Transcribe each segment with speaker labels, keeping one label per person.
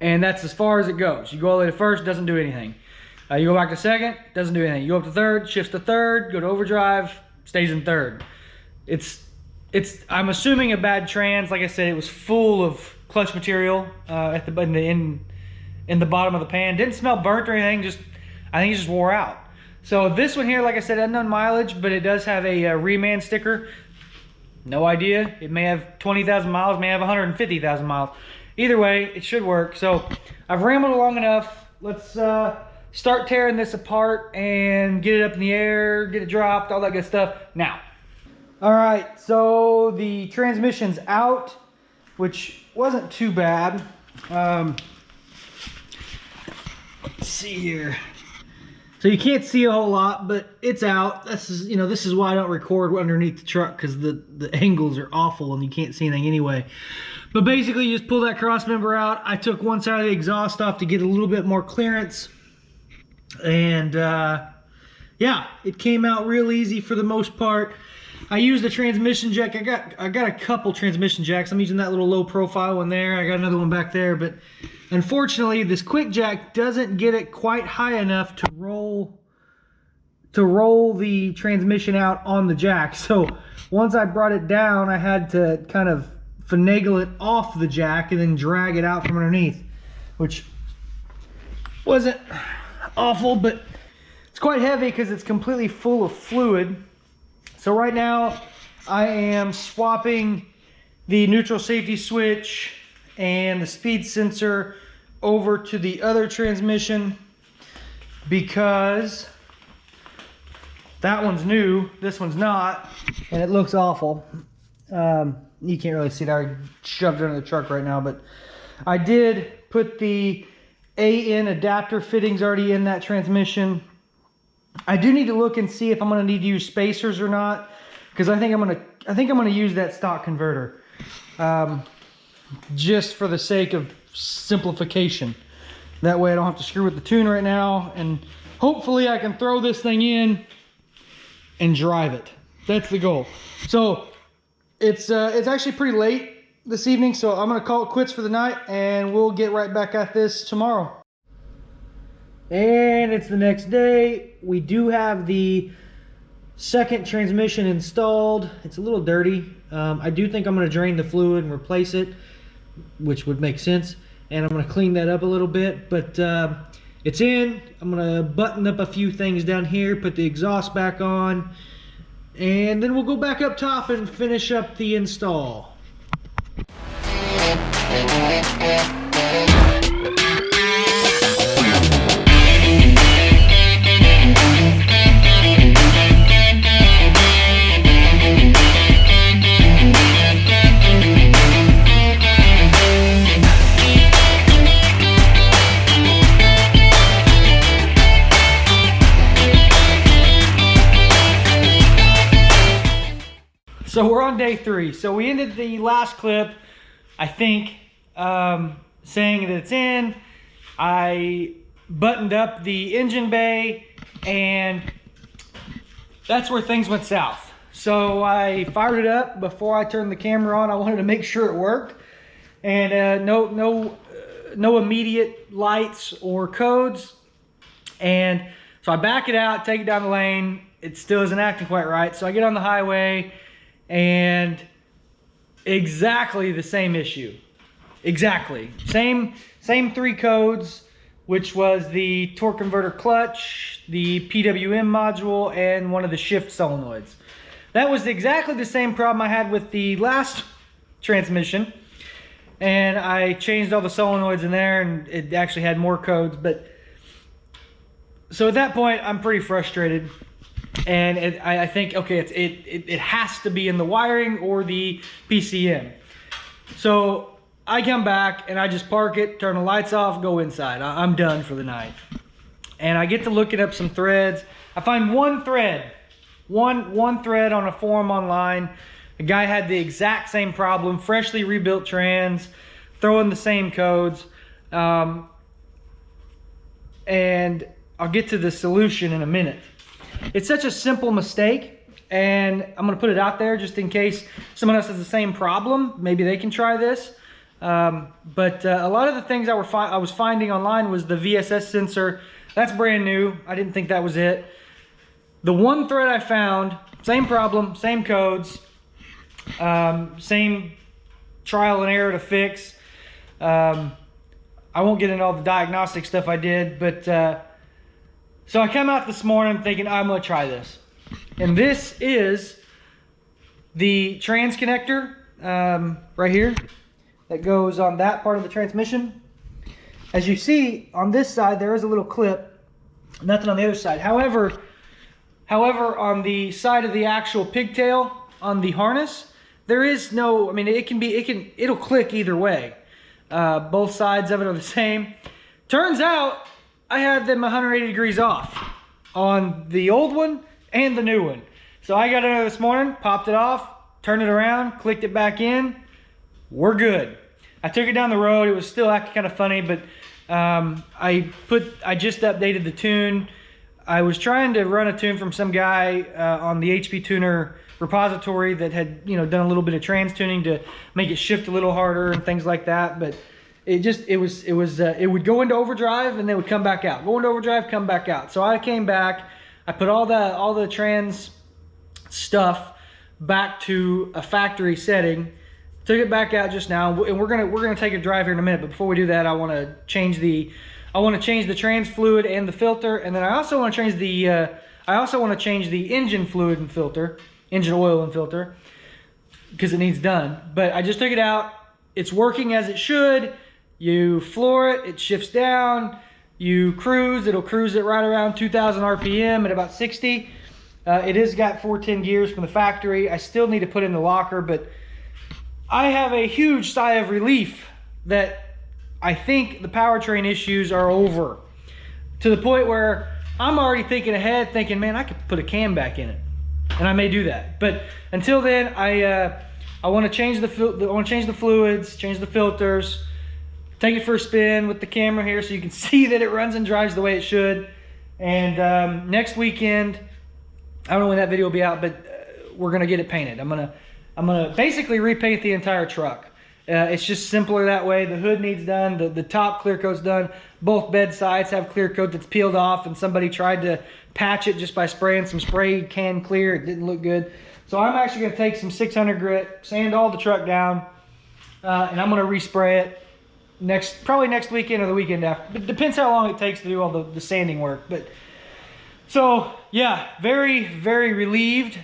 Speaker 1: And that's as far as it goes. You go all the way to first, doesn't do anything. You go back to second, doesn't do anything. You go up to third, shifts to third, go to overdrive, stays in third. I'm assuming a bad trans. Like I said, it was full of clutch material in the bottom of the pan. Didn't smell burnt or anything, I think it just wore out. So this one here, like I said, unknown mileage, but it does have a reman sticker. No idea. It may have 20,000 miles, may have 150,000 miles. Either way, it should work. So I've rambled long enough. Let's start tearing this apart and get it up in the air, get it dropped, all that good stuff now. All right, so the transmission's out, which wasn't too bad. Let's see here. So you can't see a whole lot, but it's out. This is why I don't record underneath the truck, because the angles are awful and you can't see anything anyway. But basically, you just pull that cross member out. I took one side of the exhaust off to get a little bit more clearance. And yeah, it came out real easy for the most part. I used a transmission jack. I got a couple transmission jacks. I'm using that little low profile one there. I got another one back there, but unfortunately this quick jack doesn't get it quite high enough to roll the transmission out on the jack. So once I brought it down, I had to kind of finagle it off the jack and then drag it out from underneath, which wasn't awful, but it's quite heavy because it's completely full of fluid. So right now I am swapping the neutral safety switch and the speed sensor over to the other transmission because that one's new, this one's not, and it looks awful. You can't really see it. I shoved it under the truck right now, but I did put the AN adapter fittings already in that transmission. I do need to look and see if I'm going to need to use spacers or not, because I think I'm going to use that stock converter, just for the sake of simplification. That way I don't have to screw with the tune right now, and hopefully I can throw this thing in and drive it. That's the goal. So it's actually pretty late this evening, so I'm going to call it quits for the night, and we'll get right back at this tomorrow. And it's the next day. We do have the second transmission installed. It's a little dirty. I do think I'm going to drain the fluid and replace it, which would make sense. And I'm going to clean that up a little bit. But it's in. I'm going to button up a few things down here, put the exhaust back on, and then we'll go back up top and finish up the install. So we're on day 3. So we ended the last clip, I think, saying that it's in. I buttoned up the engine bay, and that's where things went south. So I fired it up before I turned the camera on. I wanted to make sure it worked, and no immediate lights or codes. And so I back it out, take it down the lane. It still isn't acting quite right. So I get on the highway, and exactly the same issue. Exactly. Same 3 codes, which was the torque converter clutch, the PWM module, and one of the shift solenoids. That was exactly the same problem I had with the last transmission. And I changed all the solenoids in there, and it actually had more codes. But so at that point, I'm pretty frustrated. And I think, okay, it has to be in the wiring or the PCM. So I come back and I just park it, turn the lights off, go inside. I'm done for the night. And I get to looking up some threads. I find one thread on a forum online. The guy had the exact same problem, freshly rebuilt trans, throwing the same codes. And I'll get to the solution in a minute. It's such a simple mistake, and I'm going to put it out there just in case someone else has the same problem. Maybe they can try this. But a lot of the things I was finding online was the VSS sensor. That's brand new. I didn't think that was it. The one thread I found, same problem, same codes, same trial and error to fix. I won't get into all the diagnostic stuff I did, but so I come out this morning thinking I'm gonna try this. And this is the trans connector right here that goes on that part of the transmission. As you see on this side, there is a little clip, nothing on the other side. However, on the side of the actual pigtail on the harness, there is no, I mean, it'll click either way. Both sides of it are the same. Turns out I had them 180 degrees off on the old one and the new one. So I got it out this morning, popped it off, turned it around, clicked it back in. We're good. I took it down the road. It was still acting kind of funny, but I just updated the tune. I was trying to run a tune from some guy on the HP Tuner repository that had, you know, done a little bit of trans tuning to make it shift a little harder and things like that. But it would go into overdrive and then would come back out. Go into overdrive, come back out. So I came back. I put all the trans stuff back to a factory setting. Took it back out just now, and we're gonna take a drive here in a minute. But before we do that, I want to change the trans fluid and the filter, and then I also want to change the engine fluid and filter, engine oil and filter, because it needs done. But I just took it out. It's working as it should. You floor it, it shifts down. You cruise, it'll cruise it right around 2,000 RPM at about 60. It has got 410 gears from the factory. I still need to put in the locker, but I have a huge sigh of relief that I think the powertrain issues are over, to the point where I'm already thinking ahead, thinking, man, I could put a cam back in it, and I may do that. But until then, I want to change the fluids, change the filters, take it for a spin with the camera here so you can see that it runs and drives the way it should. And next weekend, I don't know when that video will be out, but we're gonna get it painted. I'm gonna basically repaint the entire truck. It's just simpler that way. The hood needs done. The top clear coat's done. Both bed sides have clear coat that's peeled off, and somebody tried to patch it just by spraying some spray can clear. It didn't look good. So I'm actually gonna take some 600 grit, sand all the truck down, and I'm gonna respray it probably next weekend or the weekend after. It depends how long it takes to do all the sanding work. But so yeah, very, very relieved.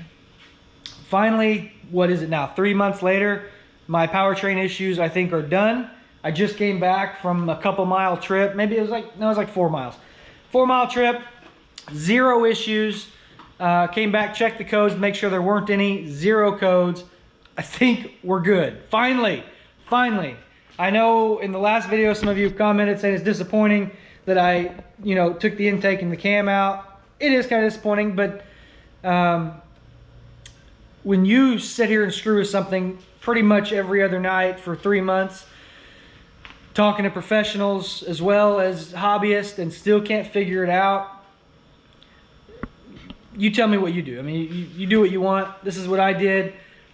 Speaker 1: Finally, what is it now? 3 months later, my powertrain issues I think are done. I just came back from a couple mile trip. Maybe it was like 4 miles. 4 mile trip, 0 issues. Came back, checked the codes, make sure there weren't any, 0 codes. I think we're good. Finally. I know in the last video, some of you have commented saying it's disappointing that I, took the intake and the cam out. It is kind of disappointing, but when you sit here and screw with something pretty much every other night for 3 months, talking to professionals as well as hobbyists, and still can't figure it out, you tell me what you do. I mean, you do what you want. This is what I did.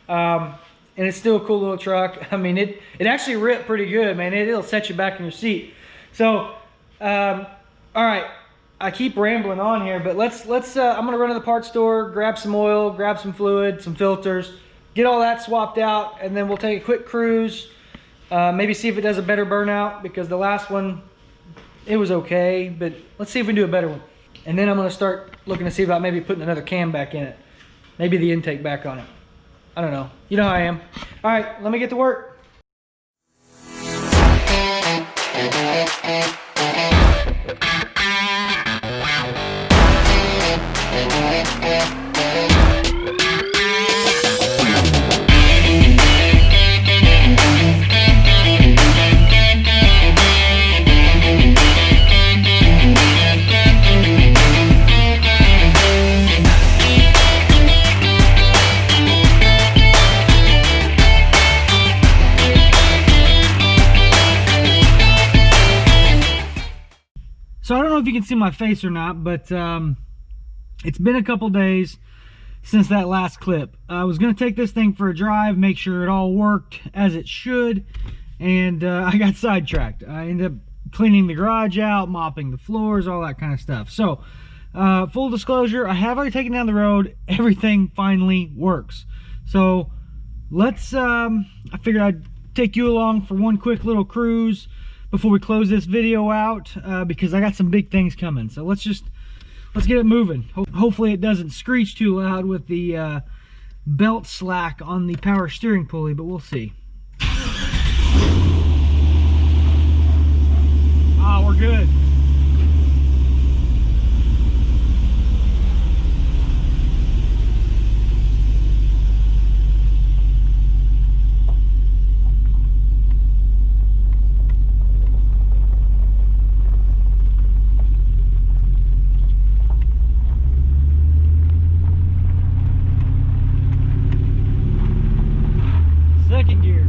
Speaker 1: And it's still a cool little truck. I mean, it actually ripped pretty good, man. It'll set you back in your seat. So, all right. I keep rambling on here, but let's I'm gonna run to the parts store, grab some oil, grab some fluid, some filters, get all that swapped out, and then we'll take a quick cruise, maybe see if it does a better burnout, because the last one, it was okay, but let's see if we can do a better one. And then I'm gonna start looking to see about maybe putting another cam back in it, maybe the intake back on it. I don't know. You know how I am. All right, let me get to work. So I don't know if you can see my face or not, but it's been a couple days since that last clip. I was going to take this thing for a drive, make sure it all worked as it should, and I got sidetracked. I ended up cleaning the garage out, mopping the floors, all that kind of stuff. So full disclosure, I have already taken down the road. Everything finally works. So let's I figured I'd take you along for one quick little cruise before we close this video out, because I got some big things coming. So let's get it moving. Hopefully it doesn't screech too loud with the belt slack on the power steering pulley, but we'll see. Ah, we're good. Second gear.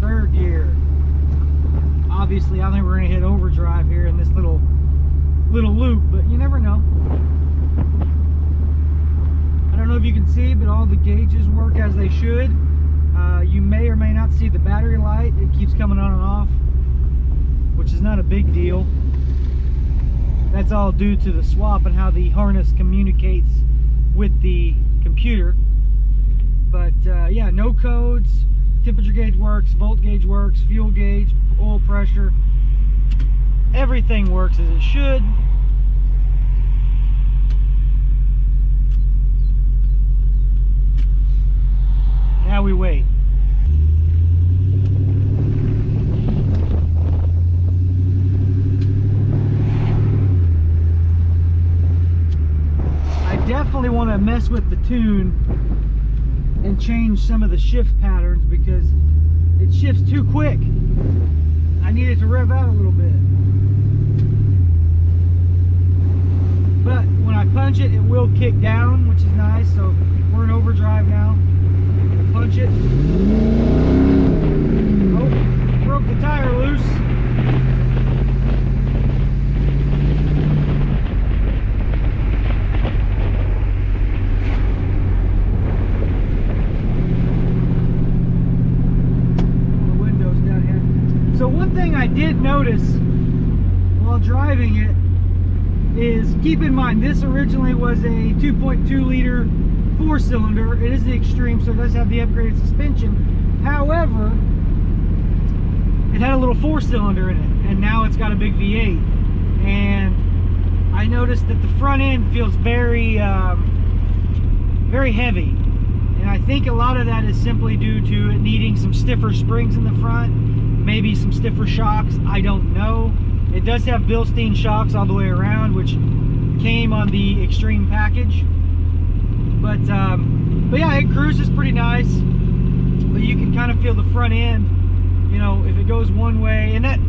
Speaker 1: Third gear. Obviously, I think we're gonna hit overdrive here in this little loop, but you never know. I don't know if you can see, but all the gauges work as they should. You may or may not see the battery light. It keeps coming on and off, which is not a big deal. That's all due to the swap and how the harness communicates with the computer. But yeah, no codes. Temperature gauge works, volt gauge works, fuel gauge, oil pressure, everything works as it should. Now we wait. I definitely want to mess with the tune and change some of the shift patterns because it shifts too quick. I need it to rev out a little bit. But when I punch it, it will kick down, which is nice. So we're in overdrive now. Punch it. Oh, broke the tire loose. So one thing I did notice while driving it is, keep in mind, this originally was a 2.2 liter 4-cylinder. It is the Xtreme, so it does have the upgraded suspension. However, it had a little 4-cylinder in it, and now it's got a big V8. And I noticed that the front end feels very, very heavy. And I think a lot of that is simply due to it needing some stiffer springs in the front, maybe some stiffer shocks, I don't know. It does have Bilstein shocks all the way around, which came on the Xtreme package. But yeah, it cruises pretty nice. But you can kind of feel the front end, you know, if it goes one way. And that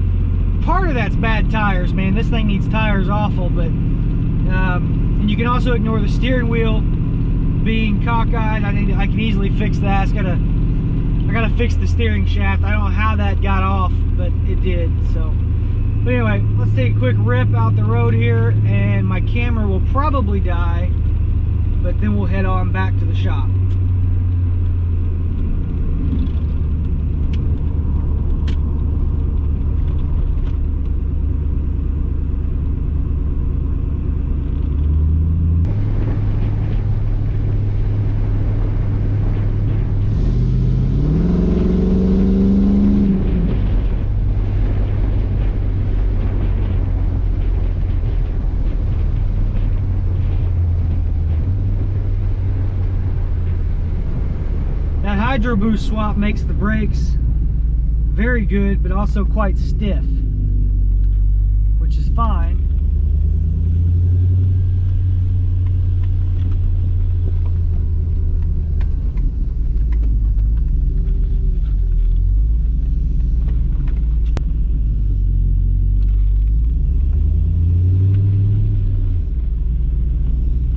Speaker 1: part of that's bad tires, man. This thing needs tires awful. But and you can also ignore the steering wheel being cockeyed. I can easily fix that. I gotta fix the steering shaft. I don't know how that got off, but it did. So, but anyway, let's take a quick rip out the road here, and my camera will probably die, but then we'll head on back to the shop. Hydro Boost swap makes the brakes very good, but also quite stiff, which is fine.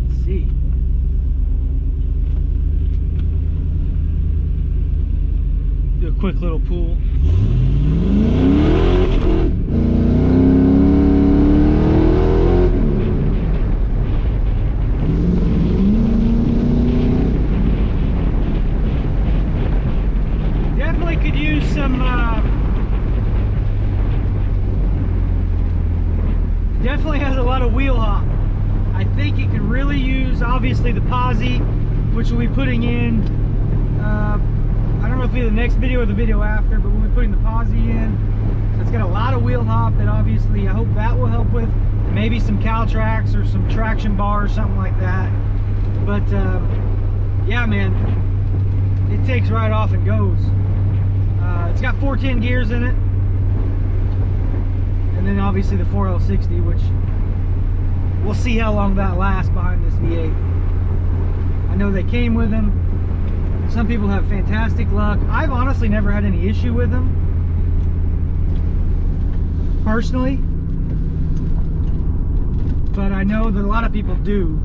Speaker 1: Let's see. Do a quick little pull. definitely has a lot of wheel hop. I think it could really use, obviously, the posi, which we'll be putting in, I don't know if it'll be the next video or the video after, but we'll be putting the posi in. So it's got a lot of wheel hop that obviously I hope that will help with. Maybe some Caltrax or some traction bar or something like that. But yeah, man, it takes right off and goes. It's got 410 gears in it. And then obviously the 4L60, which we'll see how long that lasts behind this V8. I know they came with them. Some people have fantastic luck. I've honestly never had any issue with them, personally. But I know that a lot of people do.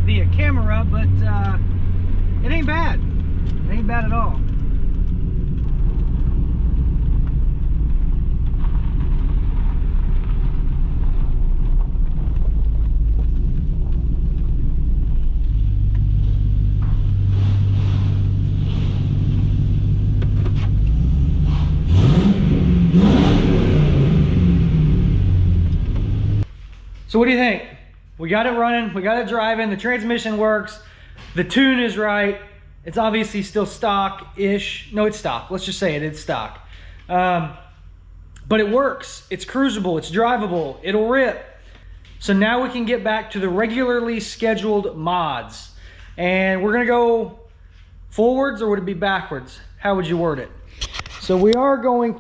Speaker 1: Via camera, but it ain't bad. It ain't bad at all. So what do you think? We got it running, we got it driving, the transmission works, the tune is right. It's obviously still stock-ish. No, it's stock. Let's just say it, it's stock. But it works. It's cruisable, it's drivable, it'll rip. So now we can get back to the regularly scheduled mods. And we're gonna go forwards, or would it be backwards? How would you word it? So we are gonna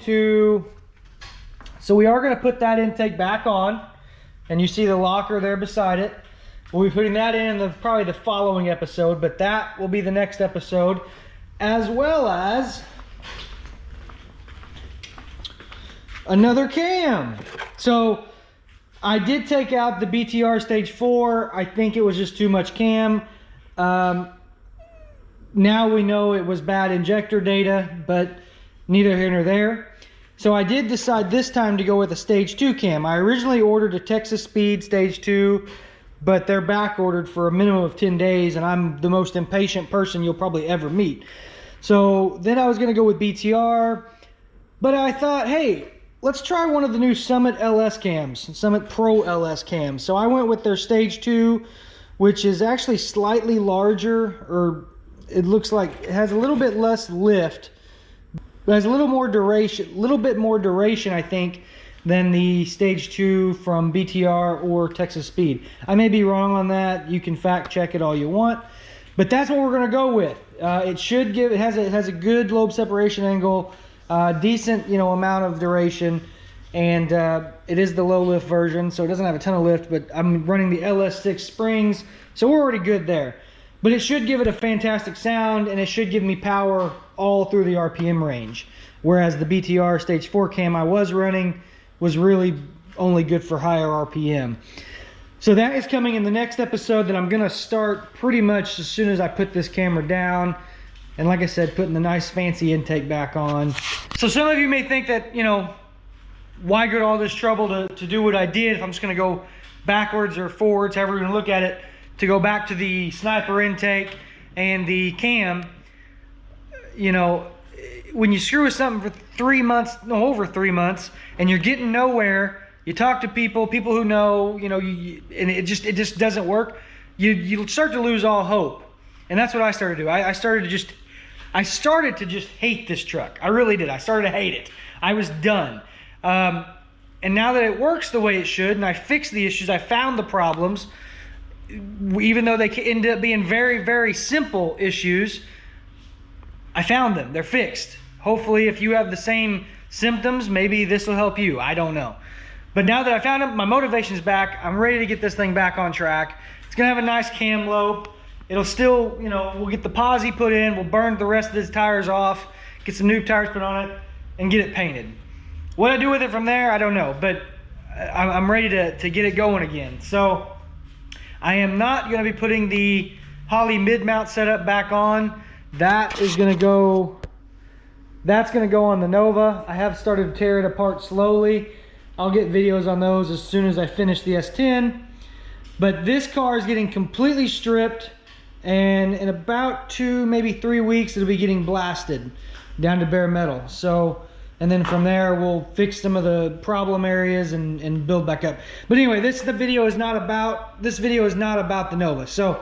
Speaker 1: put that intake back on. And you see the locker there beside it. We'll be putting that in probably the following episode, but that will be the next episode, as well as another cam. So I did take out the BTR stage 4. I think it was just too much cam. Now we know it was bad injector data, but neither here nor there. So I did decide this time to go with a stage 2 cam. I originally ordered a Texas Speed stage 2, but they're back ordered for a minimum of 10 days, and I'm the most impatient person you'll probably ever meet. So then I was gonna go with BTR, but I thought, hey, let's try one of the new Summit LS cams, Summit Pro LS cams. So I went with their stage 2, which is actually slightly larger, or it looks like it has a little bit less lift. It has a little bit more duration, I think, than the stage 2 from BTR or Texas Speed. I may be wrong on that. You can fact check it all you want, but that's what we're gonna go with. It has a good lobe separation angle, decent, amount of duration, and it is the low lift version, so it doesn't have a ton of lift, but I'm running the LS6 springs, so we're already good there. But it should give it a fantastic sound, and it should give me power all through the RPM range. Whereas the BTR stage 4 cam I was running was really only good for higher RPM. So that is coming in the next episode that I'm gonna start pretty much as soon as I put this camera down. And like I said, putting the nice fancy intake back on. So some of you may think that, why go to all this trouble to do what I did if I'm just gonna go backwards or forwards, however you're gonna look at it, to go back to the sniper intake and the cam. When you screw with something for 3 months, no, over 3 months, and you're getting nowhere, you talk to people who know, and it just doesn't work, you start to lose all hope. And that's what I started to do. I started to just hate this truck. I really did. I started to hate it. I was done. And now that it works the way it should, and I fixed the issues, I found the problems, even though they ended up being very, very simple issues, I found them. They're fixed. hopefully if you have the same symptoms, maybe this will help you. I don't know. But now that I found it, my motivation is back. I'm ready to get this thing back on track. It's gonna have a nice cam lobe. It'll still, you know, we'll get the posi put in, we'll burn the rest of these tires off, get some new tires put on it, and get it painted. What I do with it from there, I don't know, but I'm ready to get it going again. So I am not gonna be putting the Holley mid-mount setup back on. That is gonna go, that's gonna go on the Nova. I have started to tear it apart slowly. I'll get videos on those as soon as I finish the S10. But this car is getting completely stripped, and in about 2, maybe 3 weeks, it'll be getting blasted down to bare metal. So, and then from there, we'll fix some of the problem areas and build back up. But anyway, this video is not about the Nova. So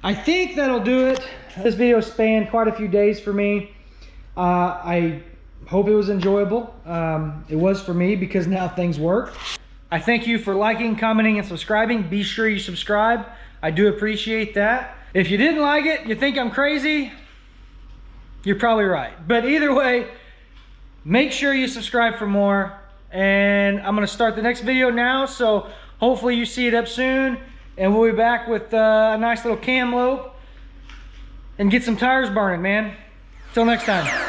Speaker 1: I think that'll do it. This video spanned quite a few days for me. I hope it was enjoyable. It was for me because now things work. I thank you for liking, commenting, and subscribing. Be sure you subscribe. I do appreciate that. If you didn't like it, you think I'm crazy, you're probably right. But either way, make sure you subscribe for more. And I'm gonna start the next video now, so hopefully you see it up soon. And we'll be back with a nice little cam lobe and get some tires burning, man. Till next time.